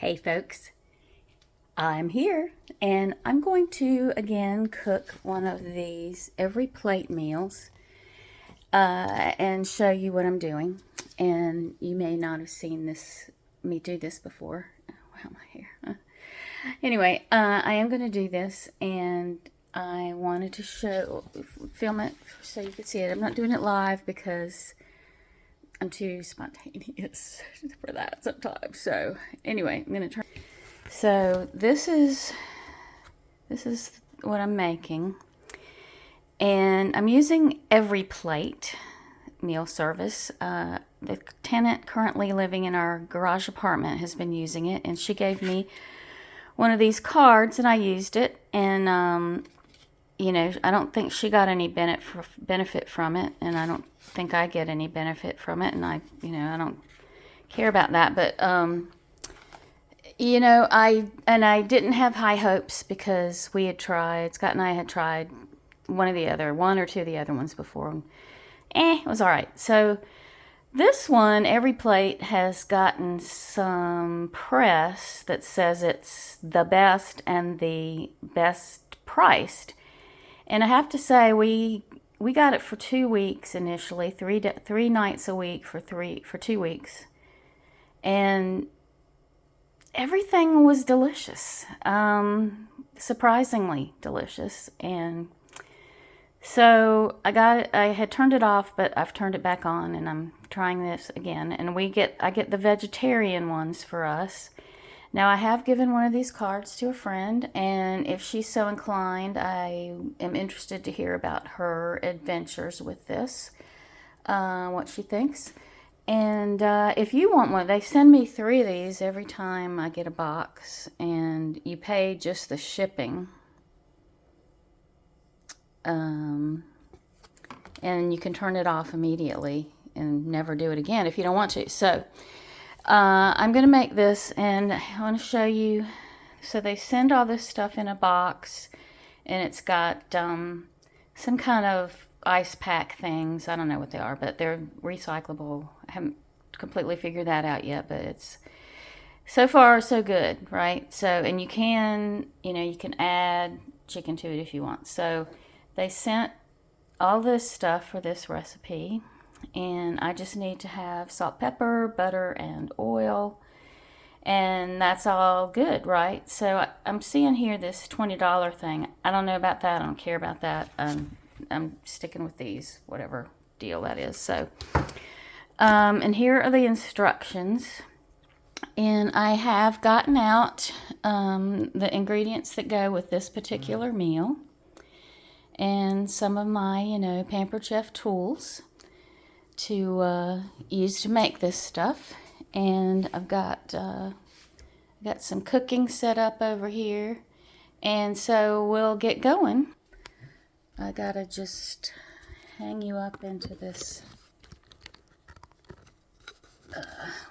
Hey folks, I'm here and I'm going to again cook one of these every plate meals and show you what I'm doing. And you may not have seen me do this before. Oh, wow, my hair. Anyway, I am going to do this, and I wanted to film it so you could see it. I'm not doing it live because I'm too spontaneous for that sometimes. So anyway, I'm going to try. So this is what I'm making, and I'm using EveryPlate meal service. The tenant currently living in our garage apartment has been using it, and she gave me one of these cards, and I used it. And you know, I don't think she got any benefit from it, and I don't think I get any benefit from it, and I don't care about that. But you know, I didn't have high hopes because we had tried, Scott and I had tried one or two of the other ones before. And, it was all right. So this one, EveryPlate, has gotten some press that says it's the best and the best priced. And I have to say, we got it for 2 weeks initially, three nights a week for 2 weeks, and everything was delicious, surprisingly delicious. And so I got it. I had turned it off, but I've turned it back on, and I'm trying this again. And I get the vegetarian ones for us. Now, I have given one of these cards to a friend, and if she's so inclined, I am interested to hear about her adventures with this, what she thinks. And if you want one, they send me 3 of these every time I get a box, and you pay just the shipping. And you can turn it off immediately and never do it again if you don't want to. So I'm going to make this, and I want to show you. So they send all this stuff in a box, and it's got some kind of ice pack things. I don't know what they are, but they're recyclable. I haven't completely figured that out yet, but it's so far so good, right? So, and you can add chicken to it if you want. So they sent all this stuff for this recipe, and I just need to have salt, pepper, butter, and oil, and that's all good, right? So I'm seeing here this $20 thing. I don't know about that. I don't care about that. I'm sticking with these, whatever deal that is. So, and here are the instructions. And I have gotten out the ingredients that go with this particular meal, and some of my, Pampered Chef tools to use to make this stuff. And I've got some cooking set up over here, and so we'll get going. I gotta just hang you up into this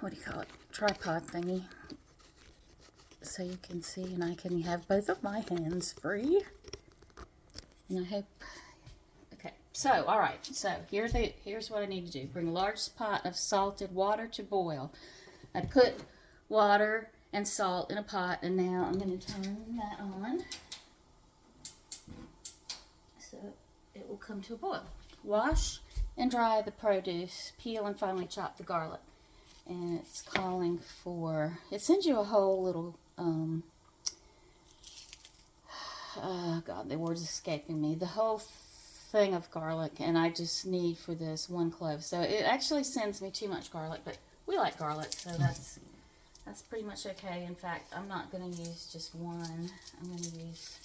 what do you call it, tripod thingy, so you can see, and I can have both of my hands free. And I hope. Okay, so all right, so here's what I need to do. Bring a large pot of salted water to boil. I put water and salt in a pot, and now I'm going to turn that on so it will come to a boil. Wash and dry the produce, peel and finely chop the garlic. And it's calling for, it sends you a whole little, oh God, the word's escaping me, the whole thing of garlic, and I just need for this 1 clove. So it actually sends me too much garlic, but we like garlic, so that's pretty much okay. In fact, I'm not going to use just 1. I'm going to use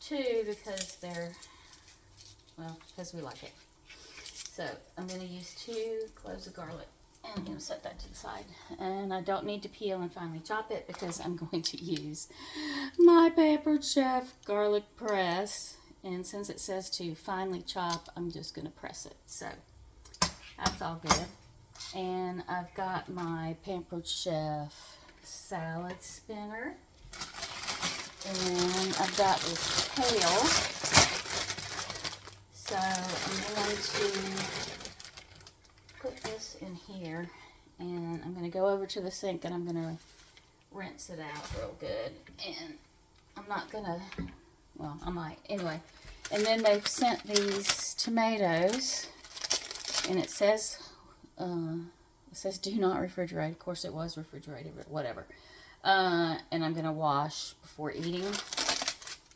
2 because because we like it. So I'm going to use 2 cloves of garlic. And I'm going to set that to the side. And I don't need to peel and finely chop it because I'm going to use my Pampered Chef garlic press. And since it says to finely chop, I'm just going to press it. So that's all good. And I've got my Pampered Chef salad spinner. And I've got this kale. So I'm going to put this in here, and I'm going to go over to the sink, and I'm going to rinse it out real good. And I'm not gonna, well, I might. Anyway, and then they've sent these tomatoes, and it says do not refrigerate. Of course it was refrigerated, but whatever. And I'm gonna wash before eating.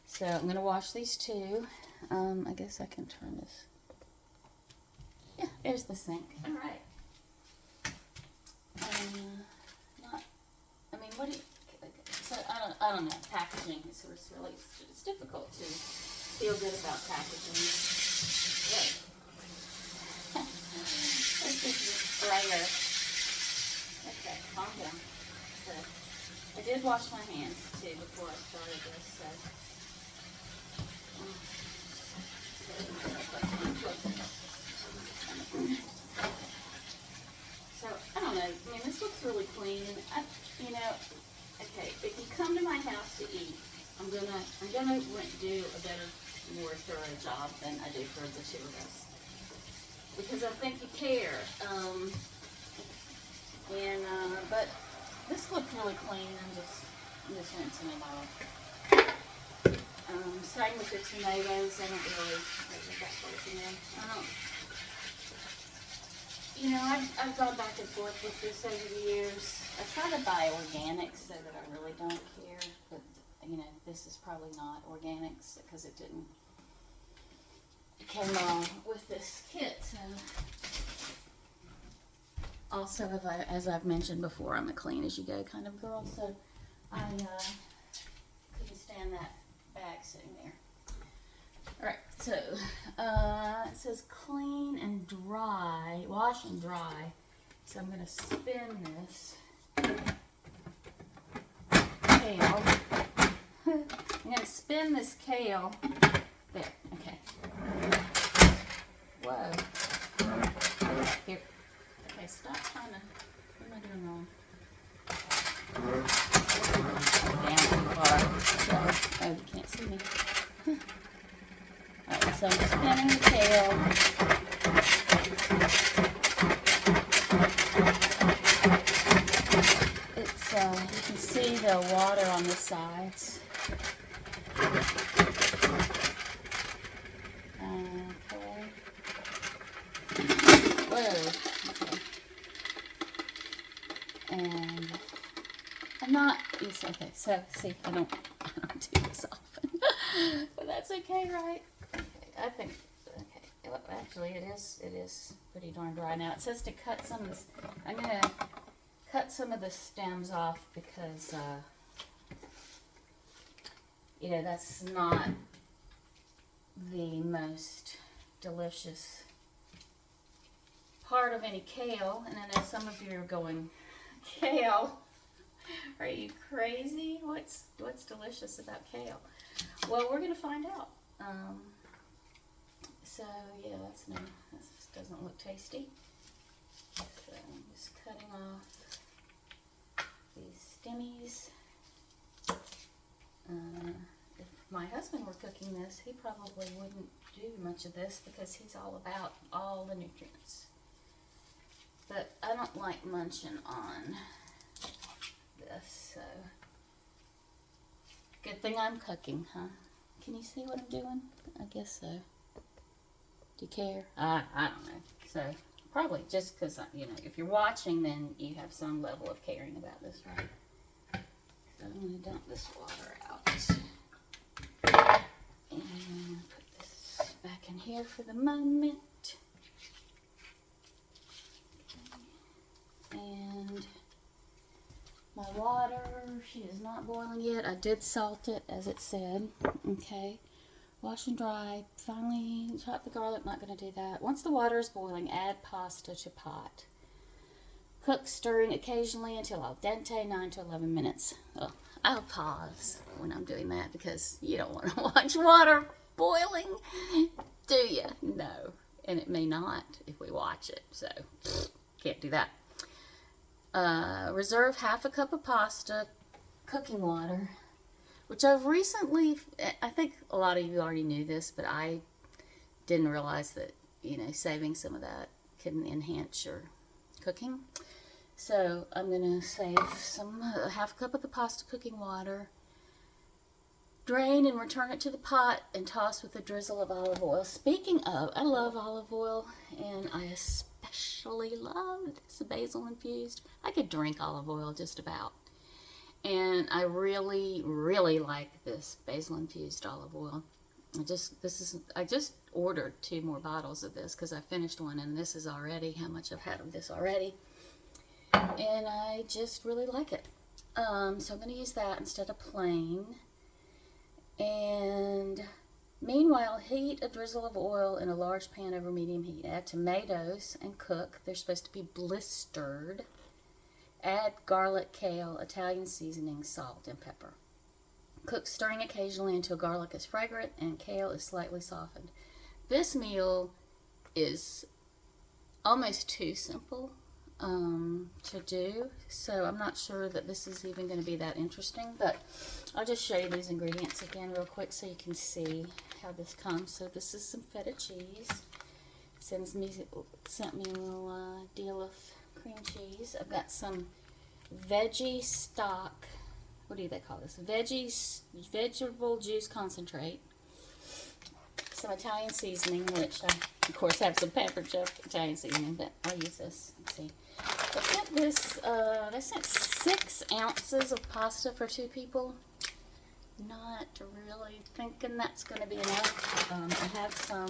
So I'm gonna wash these two. I guess I can turn this. Yeah, there's the sink. All right. I mean, what do you? So I don't know. Packaging is really it's difficult to feel good about packaging. Yeah. This is the sprayer. Okay, calm down. So I did wash my hands too before I started this. So. So, I don't know, I mean, this looks really clean. You know, okay, if you come to my house to eat, I'm gonna do a better, more thorough job than I do for the two of us. Because I think you care. But this looked really clean. I'm just rinsing it off. Same with the tomatoes. I don't really get that person in. You know, I've gone back and forth with this over the years. I try to buy organics so that I really don't care. But, you know, this is probably not organics because it came with this kit. So, also, as I've mentioned before, I'm a clean as you go kind of girl. So, I couldn't stand that bag sitting there. Alright, so it says clean and dry, wash and dry. So I'm going to spin this kale. I'm going to spin this kale. There, okay. Whoa. Here. Okay, stop trying to, what am I doing wrong? Down too far. Oh, you can't see me. Alright, so I'm spinning the kale. It's, you can see the water on the sides. Okay. Whoa. Okay. And I'm not, okay, so see, I don't do this often. But that's okay, right? I think, okay, well, actually it is pretty darn dry now. It says to cut some of this, I'm going to cut some of the stems off because, you know, that's not the most delicious part of any kale. And I know some of you are going, kale? Are you crazy? What's delicious about kale? Well, we're going to find out. So yeah, that just doesn't look tasty. So I'm just cutting off these stemmies. If my husband were cooking this, he probably wouldn't do much of this because he's all about all the nutrients. But I don't like munching on this, so good thing I'm cooking, huh? Can you see what I'm doing? I guess so. Do you care? I don't know. So, probably just because, you know, if you're watching, then you have some level of caring about this, right? So, I'm going to dump this water out. And put this back in here for the moment. Okay. And my water, she is not boiling yet. I did salt it, as it said. Okay. Wash and dry. Finally, chop the garlic. Not going to do that. Once the water is boiling, add pasta to pot. Cook, stirring occasionally until al dente, 9 to 11 minutes. Oh, I'll pause when I'm doing that because you don't want to watch water boiling, do you? No. And it may not if we watch it. So, can't do that. Reserve half a cup of pasta, cooking water, which I've recently, I think a lot of you already knew this, but I didn't realize that, you know, saving some of that can enhance your cooking. So I'm going to save half a cup of the pasta cooking water, drain and return it to the pot, and toss with a drizzle of olive oil. Speaking of, I love olive oil, and I especially love this basil infused. I could drink olive oil just about. And I really, really like this basil infused olive oil. I just ordered 2 more bottles of this because I finished one, and this is already how much I've had of this already. And I just really like it. So I'm going to use that instead of plain. And meanwhile, heat a drizzle of oil in a large pan over medium heat. Add tomatoes and cook. They're supposed to be blistered. Add garlic, kale, Italian seasoning, salt, and pepper. Cook, stirring occasionally until garlic is fragrant and kale is slightly softened. This meal is almost too simple to do, so I'm not sure that this is even going to be that interesting, but I'll just show you these ingredients again real quick so you can see how this comes. So this is some feta cheese. Sent me a little deal of cream cheese. I've got some veggie stock. What do they call this? Vegetable juice concentrate. Some Italian seasoning, which I, of course, have some pepper jack Italian seasoning, but I'll use this. Let's see. They sent 6 ounces of pasta for 2 people. Not really thinking that's going to be enough. I have some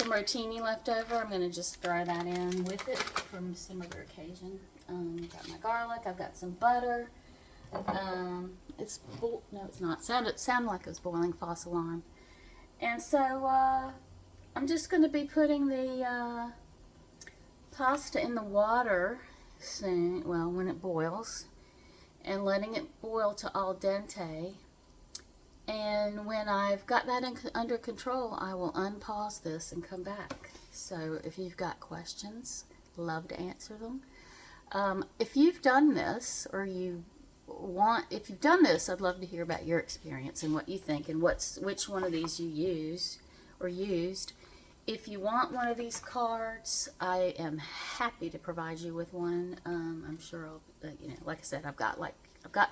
rotini left over. I'm going to just throw that in with it from some other occasion. Got my garlic. I've got some butter. No, it's not. Sounded like it was boiling. False alarm. And so I'm just going to be putting the pasta in the water soon. Well, when it boils, and letting it boil to al dente. And when I've got that under control, I will unpause this and come back. So if you've got questions, love to answer them. If you've done this, or if you've done this, I'd love to hear about your experience and what you think and which one of these you use or used. If you want one of these cards, I am happy to provide you with one. I'm sure I'll, like I said, I've got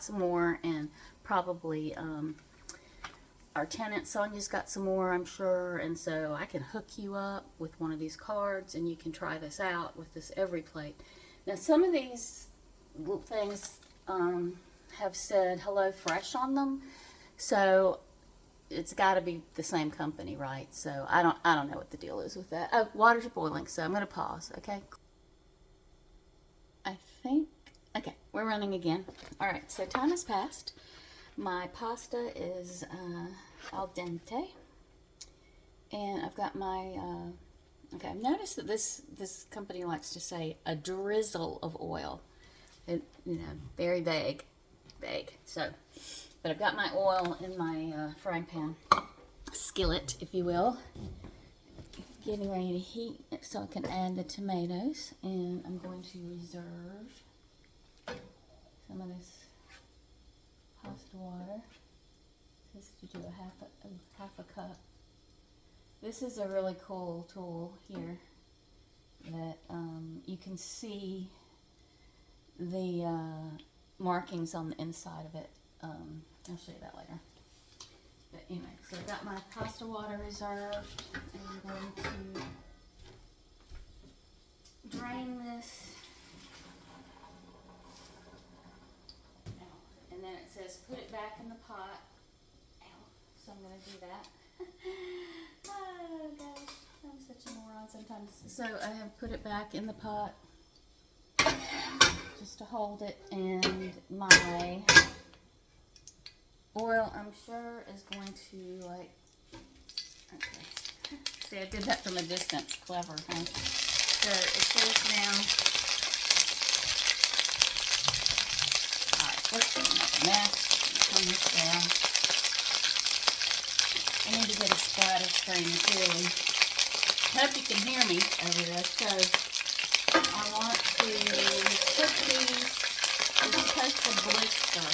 some more, and probably our tenant Sonia's got some more, I'm sure, and so I can hook you up with one of these cards, and you can try this out with this EveryPlate. Now, some of these little things have said Hello Fresh on them, so it's got to be the same company, right? So I don't know what the deal is with that. Oh, water's boiling, so I'm going to pause, okay? Okay, we're running again. All right, so time has passed. My pasta is al dente, and I've got my, okay, I've noticed that this company likes to say a drizzle of oil. It, very vague. So, but I've got my oil in my frying pan, skillet, if you will, getting ready to heat so I can add the tomatoes, and I'm going to reserve some of this pasta water, just to do a half a cup. This is a really cool tool here that you can see the markings on the inside of it. I'll show you that later. But anyway, so I've got my pasta water reserved, and I'm going to drain this. And then it says put it back in the pot. So I'm going to do that. Oh gosh, I'm such a moron sometimes. So I have put it back in the pot just to hold it, and my oil, I'm sure, is going to okay. See, I did that from a distance. Clever, huh? So it says now, alright, let's make a mess. Turn this down. I need to get a splatter screen too. I hope you can hear me over this. So I want to put these, it's supposed to blister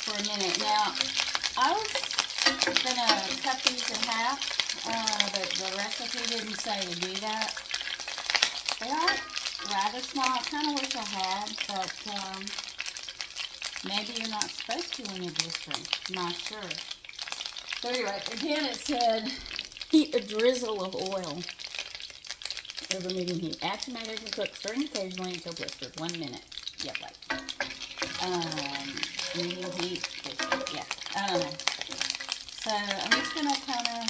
for a minute. Now, I was going to cut these in half, but the recipe didn't say to do that. rather small. I kind of wish I had, but maybe you're not supposed to when you're blistering. Not sure. So anyway, again it said heat a drizzle of oil over medium heat. Add tomatoes and cook, stirring occasionally until blistered. 1 minute. Yeah, right. Medium heat. Yeah, I don't know. So I'm just gonna kind of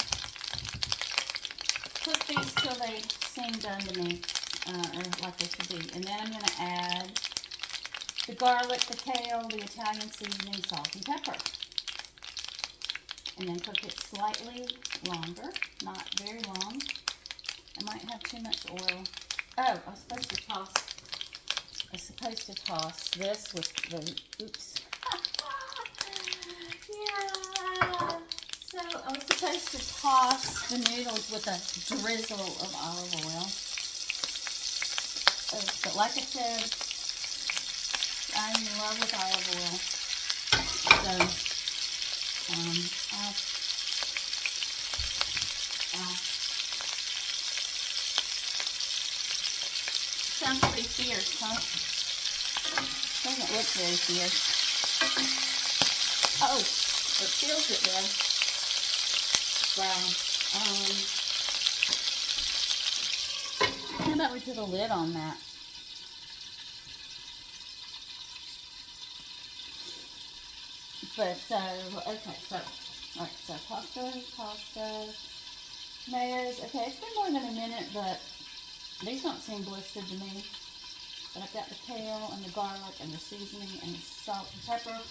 cook these till they seem done to me, or like they should be. And then I'm gonna add the garlic, the kale, the Italian seasoning, salt, and pepper. And then cook it slightly longer, not very long. I might have too much oil. Oh, I was supposed to toss this with the, oops. Yeah. So I was supposed to toss the noodles with a drizzle of olive oil. But like I said, I'm in love with olive oil. So, sounds pretty fierce, huh? Doesn't look very fierce. Oh, it feels it though. Wow. How about we put a lid on that? But okay, so alright, so pasta, tomatoes. Okay, it's been more than a minute, but these don't seem blistered to me. But I've got the kale and the garlic and the seasoning and the salt and pepper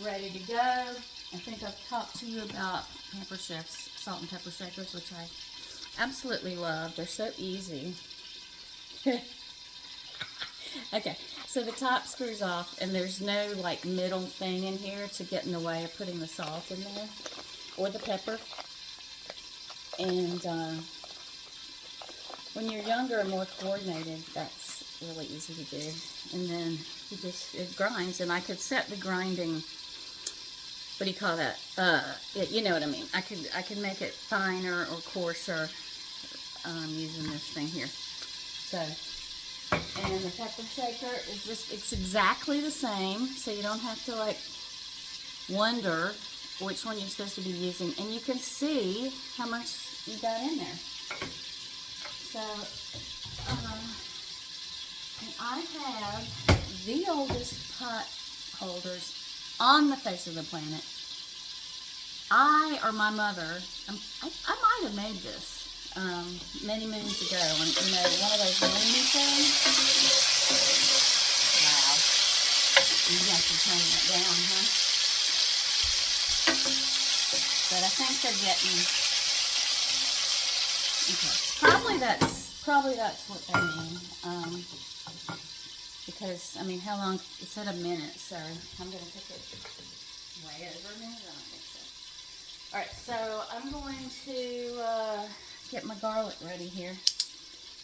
ready to go. I think I've talked to you about Pamper Chef's salt and pepper shakers, which I absolutely love. They're so easy. Okay, so the top screws off, and there's no like middle thing in here to get in the way of putting the salt in there or the pepper. And when you're younger and more coordinated, that's really easy to do. And then it grinds, and I could set the grinding, what do you call that? You know what I mean. I could make it finer or coarser using this thing here. So, and the pepper shaker is it's exactly the same, so you don't have to like wonder which one you're supposed to be using. And you can see how much you got in there. So, and I have the oldest pot holders on the face of the planet. I or my mother, I might have made this many moons ago on, you know, one of those loony things. Wow. You have to turn that down, huh? But I think they're getting, okay. Probably that's what they mean. Because, I mean, how long? It said a minute, so I'm going to put it way over a minute. I don't think so. Alright, so I'm going to get my garlic ready here.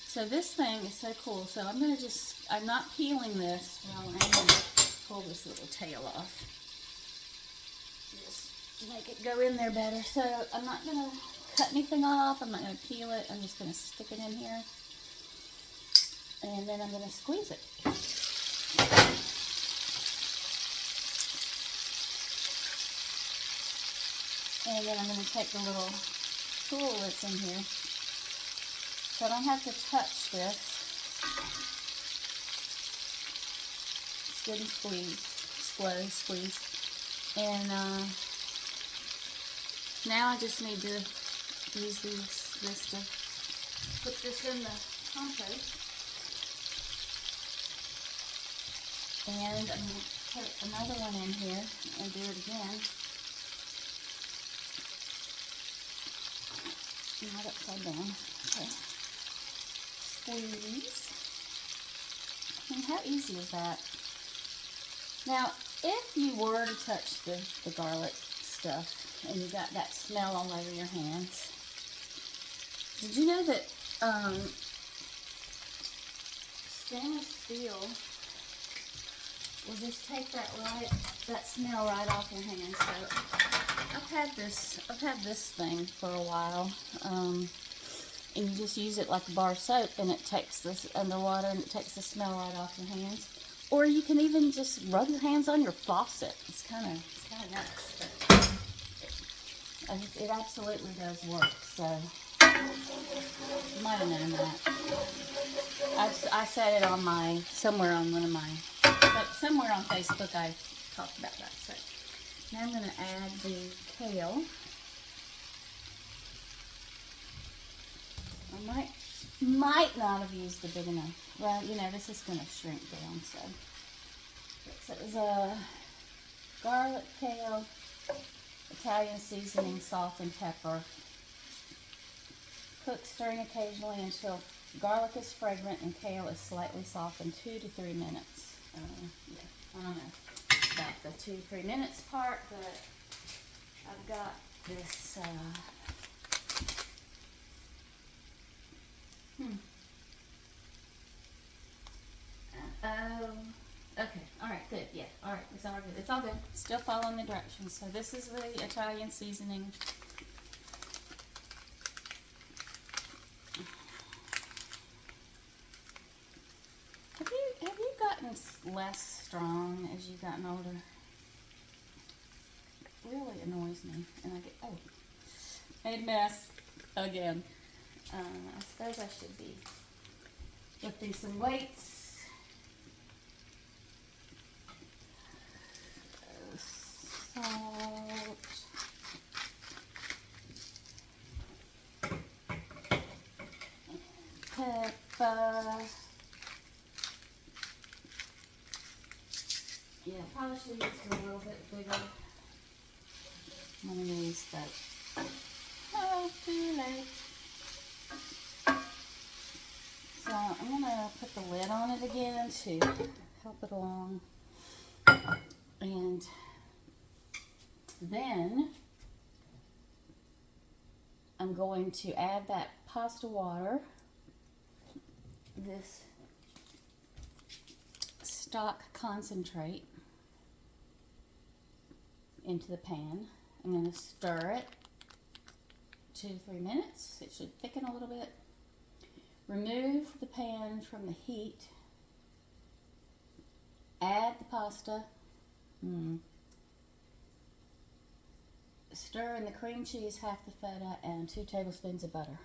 So this thing is so cool. So I'm going to I'm not peeling this. Well, I'm going to pull this little tail off. Just make it go in there better. So I'm not going to cut anything off. I'm not going to peel it. I'm just going to stick it in here. And then I'm going to squeeze it. And then I'm going to take the little tool that's in here. So I don't have to touch this. It's good and squeeze. Slow squeeze. And now I just need to use this to put this in the compost. And I'm going to put another one in here and do it again. Not upside down. Okay. Squeeze. And how easy is that? Now, if you were to touch the garlic stuff and you got that smell all over your hands, did you know that stainless steel will just take that smell right off your hands? So I've had this thing for a while. and you just use it like a bar of soap, and it takes this underwater and it takes the smell right off your hands. Or you can even just rub your hands on your faucet. It's kind of nuts, but it absolutely does work. So you might have known that. I said it on somewhere on Facebook. I talked about that. So now I'm going to add the kale. I might not have used the big enough. Well, you know, this is going to shrink down, so it was garlic, kale, Italian seasoning, salt, and pepper. Cook, stirring occasionally until garlic is fragrant and kale is slightly softened. 2 to 3 minutes. Yeah, I don't know about the 2 to 3 minutes part, but I've got this. Okay, alright, good, yeah, alright, it's all good, it's all good, still following the directions. So this is the Italian seasoning. Have you gotten less strong as you've gotten older? It really annoys me, and I get, made a mess again. I suppose I should be lifting some weights. Salt. Pepper. Yeah, probably should use a little bit bigger one of these, but too late. So I'm gonna put the lid on it again to help it along, and then I'm going to add that pasta water, this stock concentrate, into the pan. I'm going to stir it 2 to 3 minutes. It should thicken a little bit. Remove the pan from the heat. Add the pasta. Stir in the cream cheese, half the feta, and 2 tablespoons of butter.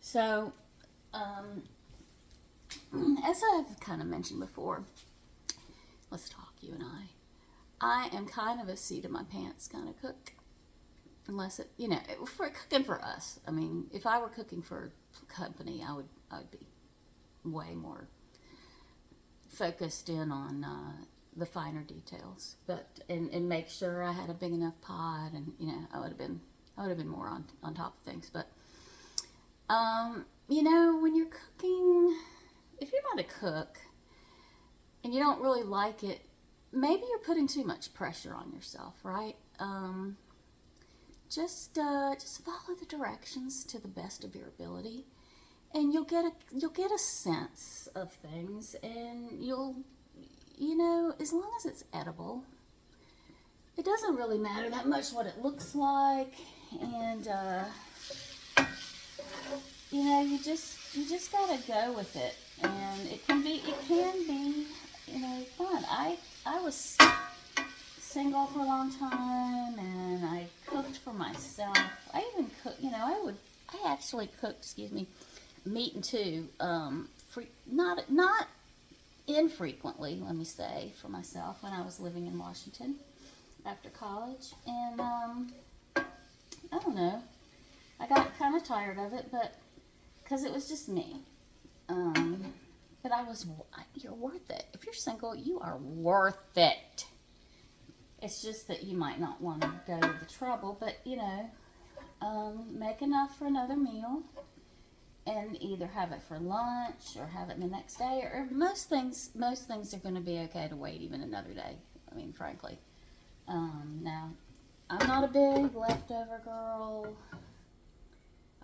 So, as I've kind of mentioned before, let's talk, you and I am kind of a seat of my pants kind of cook. Unless it, you know, for cooking for us. I mean, if I were cooking for a company, I would be way more focused in on the finer details, but and make sure I had a big enough pot, and you know, I would have been more on top of things. But you know, when you're cooking, if you're not a cook and you don't really like it, maybe you're putting too much pressure on yourself, right? Just follow the directions to the best of your ability, and you'll get a sense of things, and you know, as long as it's edible, it doesn't really matter that much what it looks like, and you know, you just gotta go with it, and it can be you know, fun. I was single for a long time, and I cooked for myself. I even cooked, you know, I actually cooked, meat and two, not infrequently, let me say, for myself when I was living in Washington after college. And I don't know, I got kind of tired of it, but because it was just me. But you're worth it. If you're single, you are worth it. It's just that you might not want to go to the trouble, but you know, make enough for another meal, and either have it for lunch or have it the next day, or most things are going to be okay to wait even another day. I mean, frankly. Now, I'm not a big leftover girl.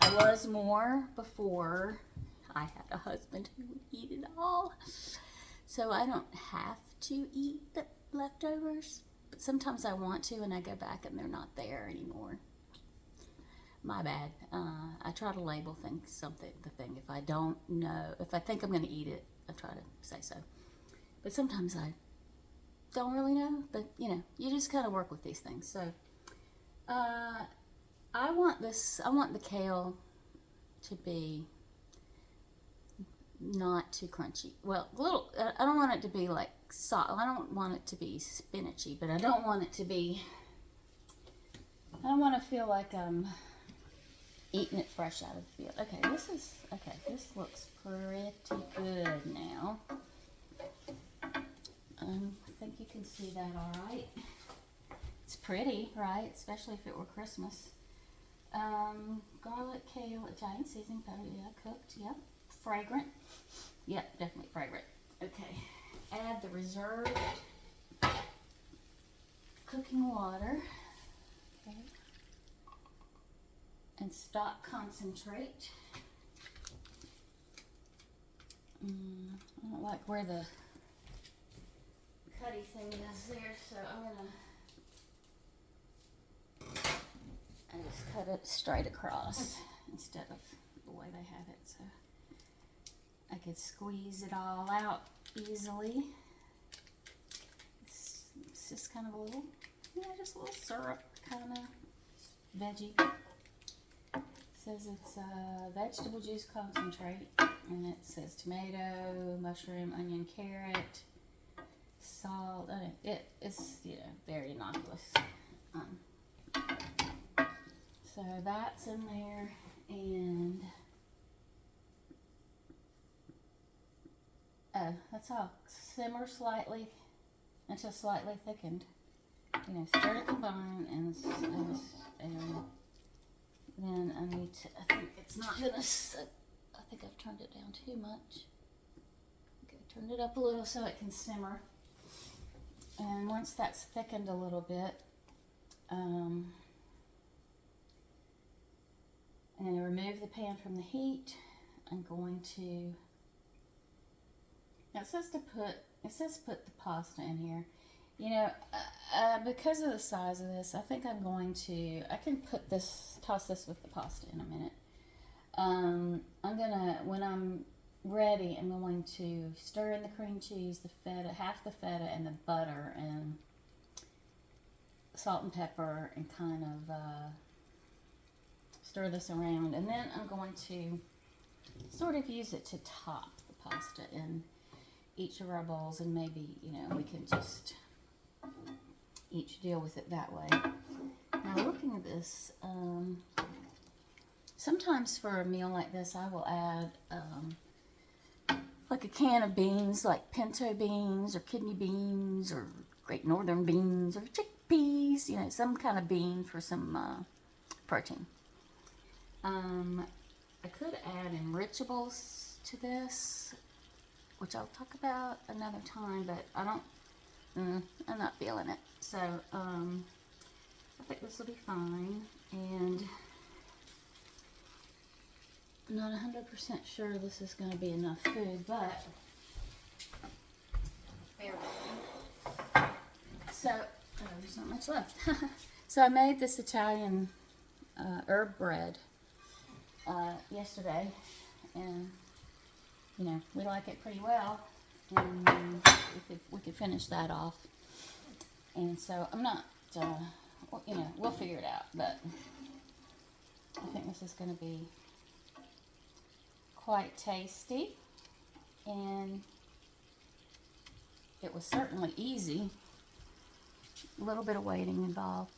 I was more before I had a husband who would eat it all. So I don't have to eat the leftovers. But sometimes I want to, and I go back and they're not there anymore. My bad. I try to label the thing. If I don't know, if I think I'm going to eat it, I try to say so. But sometimes I don't really know. But you know, you just kind of work with these things. So I want the kale to be not too crunchy. Well, a little. I don't want it to be like soft. I don't want it to be spinachy, but I don't want it to be. I don't want to feel like I'm eating it fresh out of the field. Okay, this looks pretty good now. I think you can see that all right. It's pretty, right? Especially if it were Christmas. Garlic, kale, Italian seasoning powder, yeah, cooked, yep. Fragrant, yep, definitely fragrant. Okay, add the reserved cooking water. Okay. And stock concentrate. I don't like where the cutty thing is there, so I just cut it straight across instead of the way they have it, so I could squeeze it all out easily. It's just kind of a little, just a little syrup kind of veggie. It says it's vegetable juice concentrate, and it says tomato, mushroom, onion, carrot, salt. It's very innocuous. So that's in there, and that's all. Simmer slightly until slightly thickened. Stir to combine, and then I need to. I think it's not gonna. I think I've turned it down too much. Okay, turned it up a little so it can simmer. And once that's thickened a little bit, and remove the pan from the heat, I'm going to. Now it says put the pasta in here. Because of the size of this, I think I'm going to. I can toss this with the pasta in a minute. When I'm ready, I'm going to stir in the cream cheese, the feta, half the feta, and the butter, and salt and pepper, and kind of stir this around. And then I'm going to sort of use it to top the pasta in each of our bowls, and maybe, we can just each deal with it that way. Now, looking at this, sometimes for a meal like this, I will add like a can of beans, like pinto beans or kidney beans or Great Northern beans or chickpeas, some kind of bean for some protein. I could add enrichables to this, which I'll talk about another time, but I'm not feeling it. So I think this will be fine, and I'm not 100% sure this is going to be enough food, but bear with me. So there's not much left. So I made this Italian herb bread yesterday, and we like it pretty well, and we could finish that off. And so I'm not, we'll figure it out, but I think this is going to be quite tasty, and it was certainly easy. A little bit of waiting involved,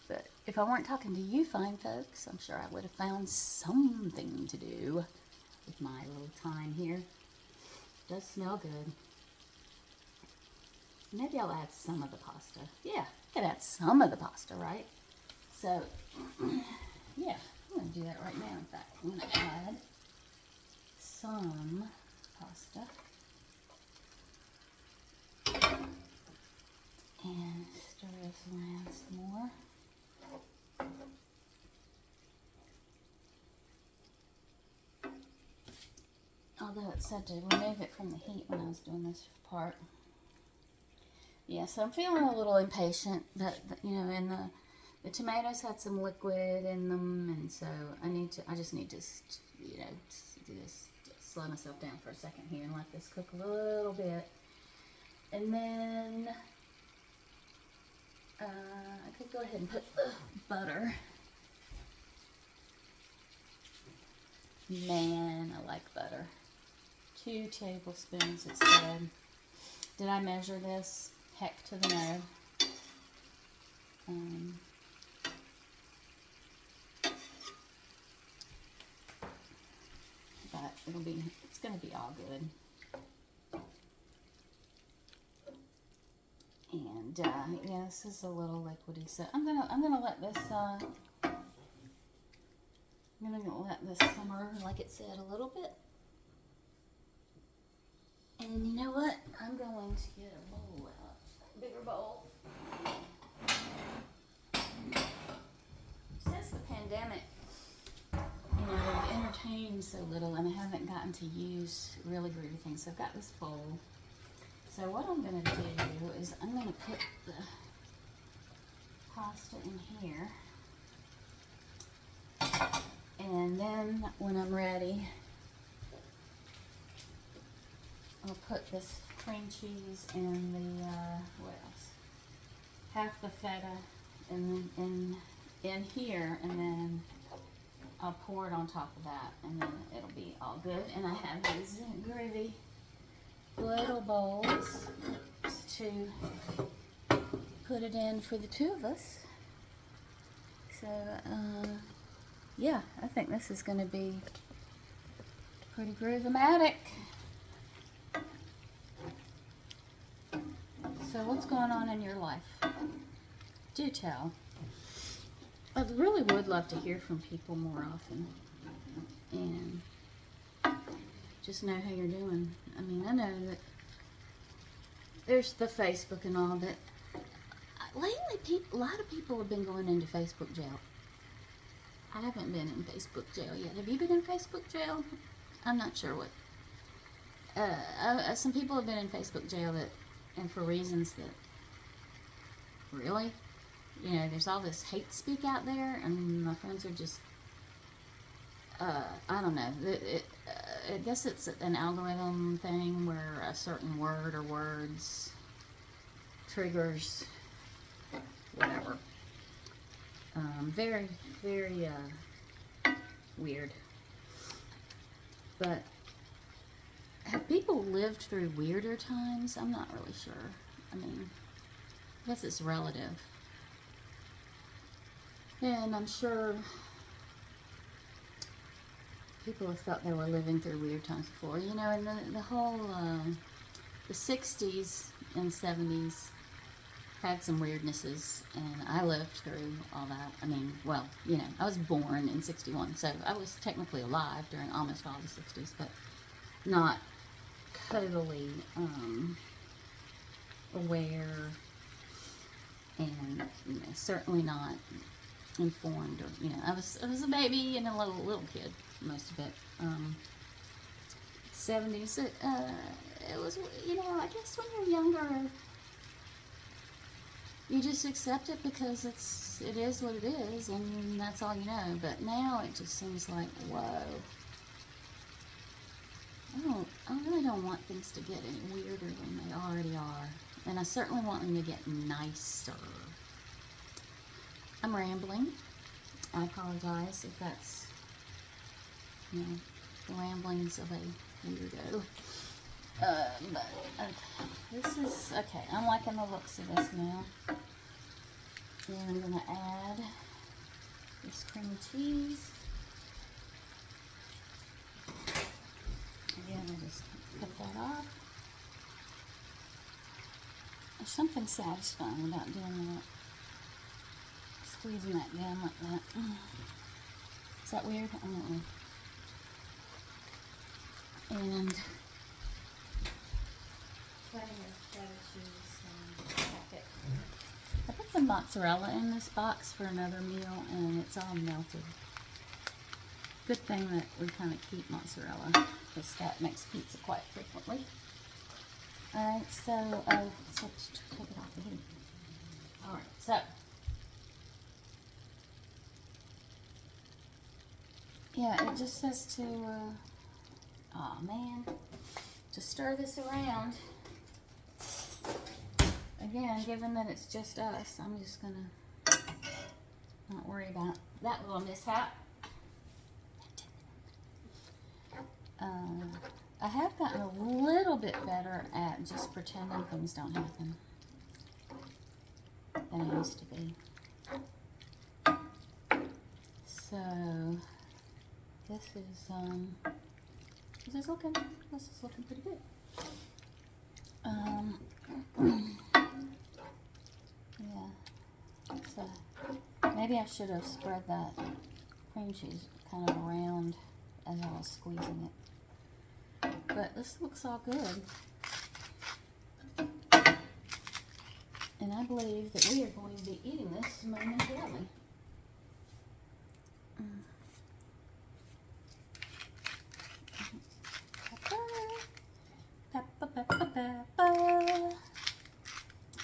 but if I weren't talking to you fine folks, I'm sure I would have found something to do with my little time here. It does smell good. Maybe I'll add some of the pasta. Yeah, I could add some of the pasta, right? So, yeah, I'm going to do that right now. In fact, I'm going to add some pasta. And stir this around some more. Although it said to remove it from the heat when I was doing this part. Yeah, so I'm feeling a little impatient that in The tomatoes had some liquid in them, and so I just need to, you know, slow myself down for a second here and let this cook a little bit. And then I could go ahead and put the butter. Man, I like butter. 2 tablespoons, it said. Did I measure this? Heck to the no. But it's gonna be all good. And yeah, this is a little liquidy, so I'm gonna let this simmer, like it said, a little bit. And you know what? I'm going to get a bowl out, a bigger bowl. Since the pandemic, you know, I've entertained so little and I haven't gotten to use really groovy things. So I've got this bowl. So what I'm going to do is I'm going to put the pasta in here. And then when I'm ready, I'll put this cream cheese and the, what else? Half the feta in here, and then I'll pour it on top of that, and then it'll be all good. And I have these groovy little bowls to put it in for the 2 of us. So, yeah, I think this is going to be pretty groove-o-matic. So what's going on in your life? Do tell. I really would love to hear from people more often and just know how you're doing. I mean, I know that there's the Facebook and all, but lately a lot of people have been going into Facebook jail. I haven't been in Facebook jail yet. Have you been in Facebook jail? I'm not sure what. Some people have been in Facebook jail and for reasons that really, you know, there's all this hate speak out there, and my friends are just, I don't know. I guess it's an algorithm thing where a certain word or words triggers whatever. Very, very weird. But have people lived through weirder times? I'm not really sure. I mean, I guess it's relative. And I'm sure people have felt they were living through weird times before. You know, and the whole, the 60s and 70s had some weirdnesses, and I lived through all that. I mean, well, you know, I was born in 61, so I was technically alive during almost all the 60s, but not totally aware, and you know, certainly not informed, or you know, I was a baby and a little kid most of it. 70s, it was, you know, I guess when you're younger, you just accept it because it is what it is, and that's all you know. But now it just seems like, whoa, I really don't want things to get any weirder than they already are, and I certainly want them to get nicer. I'm rambling. I apologize if that's, you know, the ramblings of a weirdo. But okay, this is okay. I'm liking the looks of this now. And I'm gonna add this cream cheese. Again, I just cut that off. There's something satisfying about doing that. Squeezing that down like that. Is that weird? I don't know. And cutting the cheddar cheese and packet. I put some mozzarella in this box for another meal, and it's all melted. Good thing that we kind of keep mozzarella, because that makes pizza quite frequently. Alright, so let's take it off the heat. Alright, so Yeah, it just says to, oh man, to stir this around. Again, given that it's just us, I'm just gonna not worry about that little mishap. I have gotten a little bit better at just pretending things don't happen than I used to be. So this is looking pretty good. Yeah. So maybe I should have spread that cream cheese kind of around as I was squeezing it. But this looks all good. And I believe that we are going to be eating this momentarily.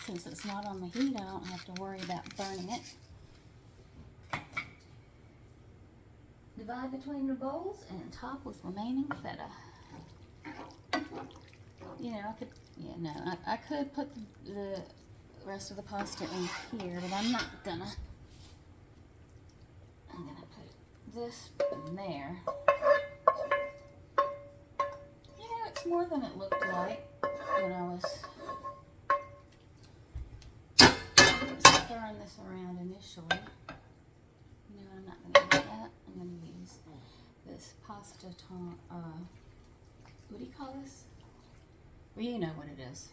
Since it's not on the heat, I don't have to worry about burning it. Divide between the bowls and top with remaining feta. You know, I could put the rest of the pasta in here, but I'm not gonna. I'm gonna put this in there. You know, it's more than it looked like when I was stirring this around initially. You know, I'm not gonna use that. I'm gonna use this pasta what do you call this? Well, you know what it is.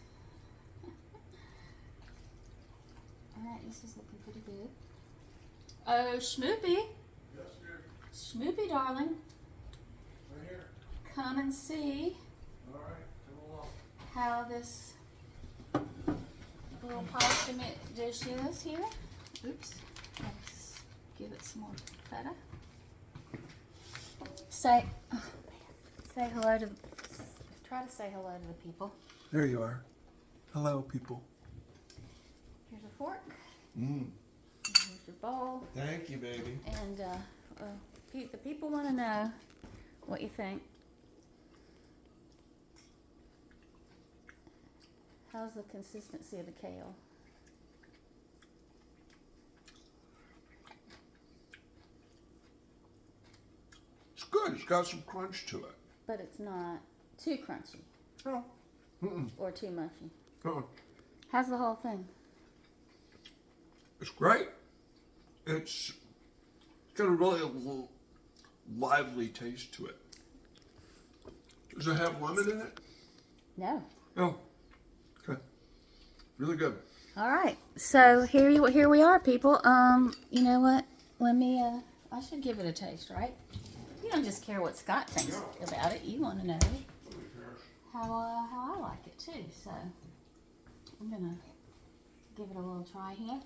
Alright, this is looking pretty good. Oh, Schmoopy. Yes, dear. Schmoopy, darling. Right here. Come and see Alright, come along. how this little pasta dish is here. Oops. Let's give it some more feta. Say hello to, try to say hello to the people. There you are. Hello, people. Here's a fork. Mm. Here's your bowl. Thank you, baby. And the people want to know what you think. How's the consistency of the kale? It's good. It's got some crunch to it. But it's not too crunchy. Oh. Mm-mm. Or too mushy. Oh. How's the whole thing? It's great. It's got a really lively taste to it. Does it have lemon in it? No. Oh. Okay. Really good. All right. So here we are, people. You know what? Let me. I should give it a taste, right? You don't just care what Scott thinks about it. You want to know how I like it too. So I'm gonna give it a little try here.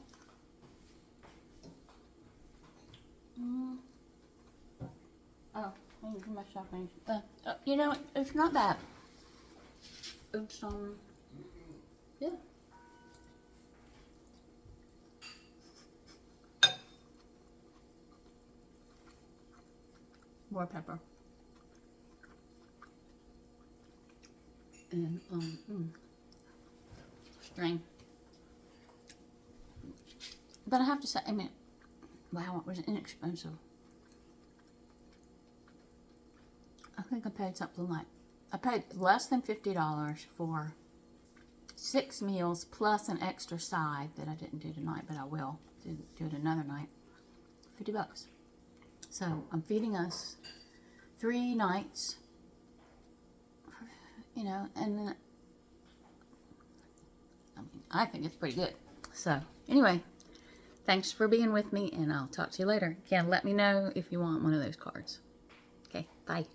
Oh, I need my shopping. You know, it's not bad. It's yeah. More pepper. And string. But I have to say, I mean, wow, it was inexpensive. I think I paid something like, I paid less than $50 for 6 meals plus an extra side that I didn't do tonight, but I will do it another night. $50. So I'm feeding us 3 nights, you know, and then, I mean, I think it's pretty good. So anyway, thanks for being with me, and I'll talk to you later. Again, let me know if you want one of those cards. Okay, bye.